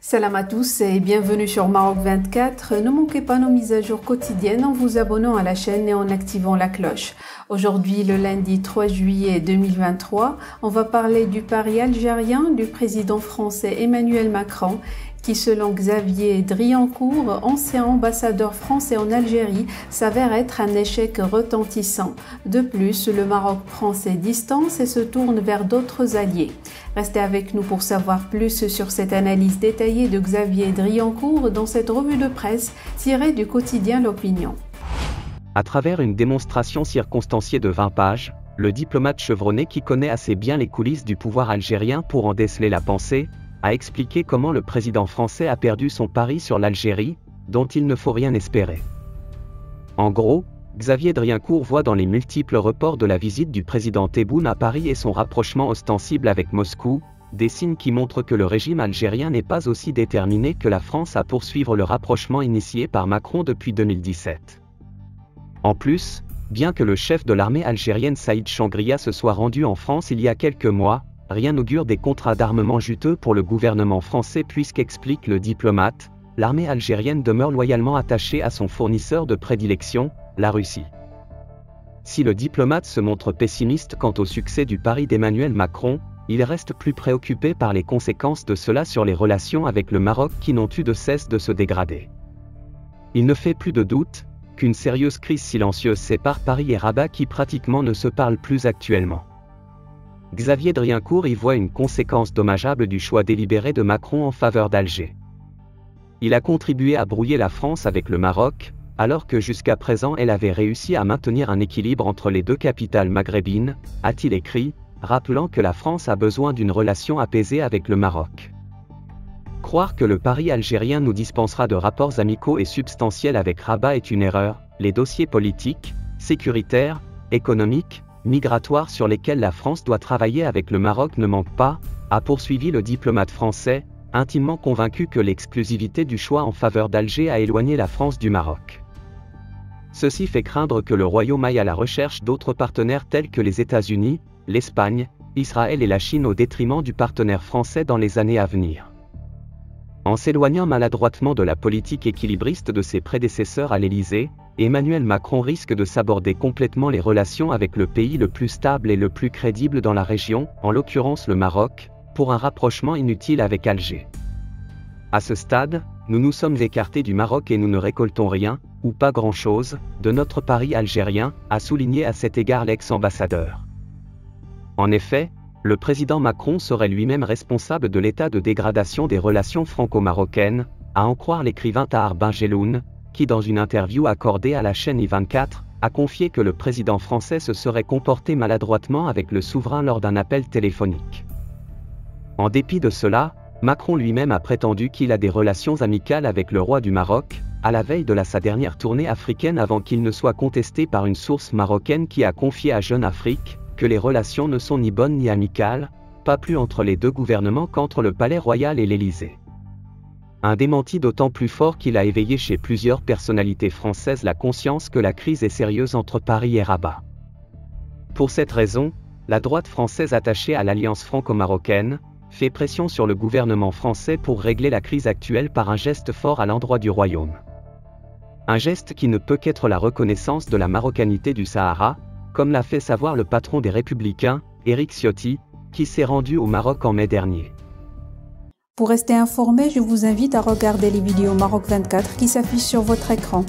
Salam à tous et bienvenue sur Maroc 24. Ne manquez pas nos mises à jour quotidiennes en vous abonnant à la chaîne et en activant la cloche. Aujourd'hui, le lundi 3 juillet 2023, on va parler du pari algérien du président français Emmanuel Macron qui, selon Xavier Driancourt, ancien ambassadeur français en Algérie, s'avère être un échec retentissant. De plus, le Maroc prend ses distances et se tourne vers d'autres alliés. Restez avec nous pour savoir plus sur cette analyse détaillée de Xavier Driancourt dans cette revue de presse tirée du quotidien L'Opinion. À travers une démonstration circonstanciée de 20 pages, le diplomate chevronné qui connaît assez bien les coulisses du pouvoir algérien pour en déceler la pensée, a expliqué comment le président français a perdu son pari sur l'Algérie, dont il ne faut rien espérer. En gros, Xavier Driancourt voit dans les multiples reports de la visite du président Tebboune à Paris et son rapprochement ostensible avec Moscou, des signes qui montrent que le régime algérien n'est pas aussi déterminé que la France à poursuivre le rapprochement initié par Macron depuis 2017. En plus, bien que le chef de l'armée algérienne Saïd Changria se soit rendu en France il y a quelques mois, rien n'augure des contrats d'armement juteux pour le gouvernement français puisqu'explique le diplomate, l'armée algérienne demeure loyalement attachée à son fournisseur de prédilection, la Russie. Si le diplomate se montre pessimiste quant au succès du pari d'Emmanuel Macron, il reste plus préoccupé par les conséquences de cela sur les relations avec le Maroc qui n'ont eu de cesse de se dégrader. Il ne fait plus de doute qu'une sérieuse crise silencieuse sépare Paris et Rabat qui pratiquement ne se parlent plus actuellement. Xavier Driancourt y voit une conséquence dommageable du choix délibéré de Macron en faveur d'Alger. Il a contribué à brouiller la France avec le Maroc, alors que jusqu'à présent elle avait réussi à maintenir un équilibre entre les deux capitales maghrébines, a-t-il écrit, rappelant que la France a besoin d'une relation apaisée avec le Maroc. Croire que le pari algérien nous dispensera de rapports amicaux et substantiels avec Rabat est une erreur. Les dossiers politiques, sécuritaires, économiques, migratoires sur lesquels la France doit travailler avec le Maroc ne manquent pas, a poursuivi le diplomate français, intimement convaincu que l'exclusivité du choix en faveur d'Alger a éloigné la France du Maroc. Ceci fait craindre que le royaume aille à la recherche d'autres partenaires tels que les États-Unis, l'Espagne, Israël et la Chine au détriment du partenaire français dans les années à venir. En s'éloignant maladroitement de la politique équilibriste de ses prédécesseurs à l'Élysée, Emmanuel Macron risque de saborder complètement les relations avec le pays le plus stable et le plus crédible dans la région, en l'occurrence le Maroc, pour un rapprochement inutile avec Alger. À ce stade, nous nous sommes écartés du Maroc et nous ne récoltons rien, ou pas grand-chose, de notre pari algérien, a souligné à cet égard l'ex-ambassadeur. En effet, le président Macron serait lui-même responsable de l'état de dégradation des relations franco-marocaines, à en croire l'écrivain Tahar Benjeloun, qui dans une interview accordée à la chaîne I24, a confié que le président français se serait comporté maladroitement avec le souverain lors d'un appel téléphonique. En dépit de cela, Macron lui-même a prétendu qu'il a des relations amicales avec le roi du Maroc, à la veille de sa dernière tournée africaine avant qu'il ne soit contesté par une source marocaine qui a confié à Jeune Afrique que les relations ne sont ni bonnes ni amicales, pas plus entre les deux gouvernements qu'entre le Palais Royal et l'Élysée. Un démenti d'autant plus fort qu'il a éveillé chez plusieurs personnalités françaises la conscience que la crise est sérieuse entre Paris et Rabat. Pour cette raison, la droite française attachée à l'alliance franco-marocaine, fait pression sur le gouvernement français pour régler la crise actuelle par un geste fort à l'endroit du royaume. Un geste qui ne peut qu'être la reconnaissance de la marocanité du Sahara, comme l'a fait savoir le patron des Républicains, Éric Ciotti, qui s'est rendu au Maroc en mai dernier. Pour rester informé, je vous invite à regarder les vidéos Maroc 24 qui s'affichent sur votre écran.